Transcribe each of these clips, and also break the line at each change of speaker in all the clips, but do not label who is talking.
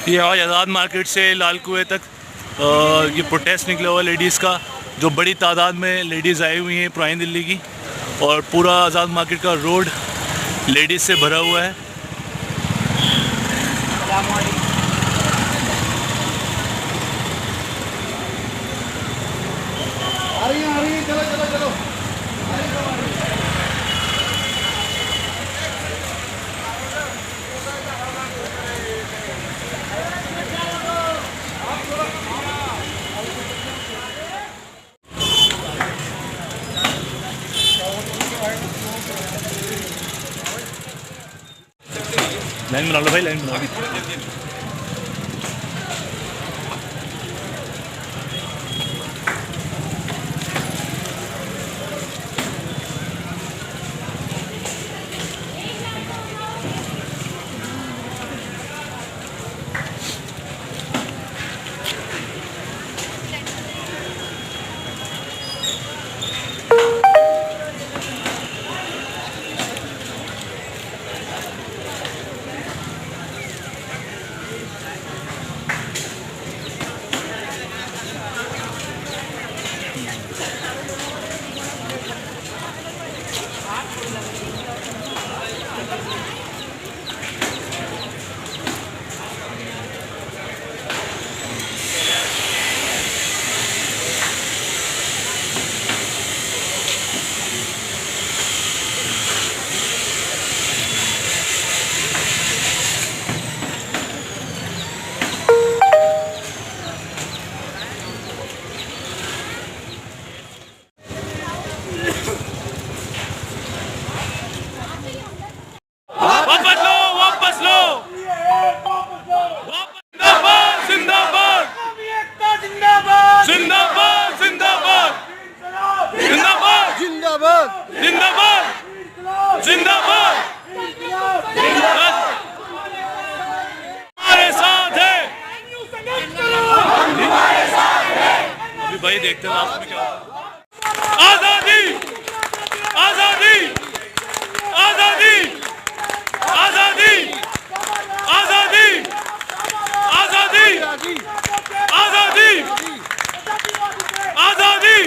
ये आज आज़ाद मार्केट से लाल कुएं तक ये प्रोटेस्ट निकला हुआ लेडीज़ का, जो बड़ी तादाद में लेडीज़ आई हुई हैं पुरानी दिल्ली की, और पूरा आज़ाद मार्केट का रोड लेडीज़ से भरा हुआ है।
आ रही है, चलो चलो चलो।
लाइन बना लो भाई, लाइन बना लो। वापस लो। जिंदाबाद जिंदाबाद जिंदाबाद जिंदाबाद जिंदाबाद जिंदाबाद जिंदाबाद। हमारे साथ है। अभी भाई देखते हैं लास्ट में क्या होता है। आजादी आजादी आजादी आजादी आजादी आजादी आजादी आजादी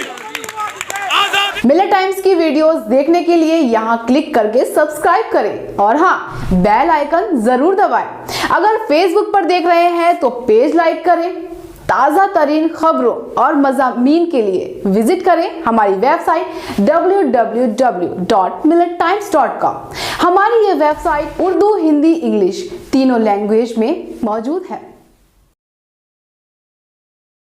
आजादी।
मिलत टाइम्स की वीडियोस देखने के लिए यहाँ क्लिक करके सब्सक्राइब करें और हाँ, बेल आइकन जरूर दबाएं। अगर फेसबुक पर देख रहे हैं तो पेज लाइक करें। ताज़ा तरीन खबरों और मज़ामीन के लिए विजिट करें हमारी वेबसाइट www.millettimes.com। हमारी ये वेबसाइट उर्दू, हिंदी, इंग्लिश तीनों लैंग्वेज में मौजूद है।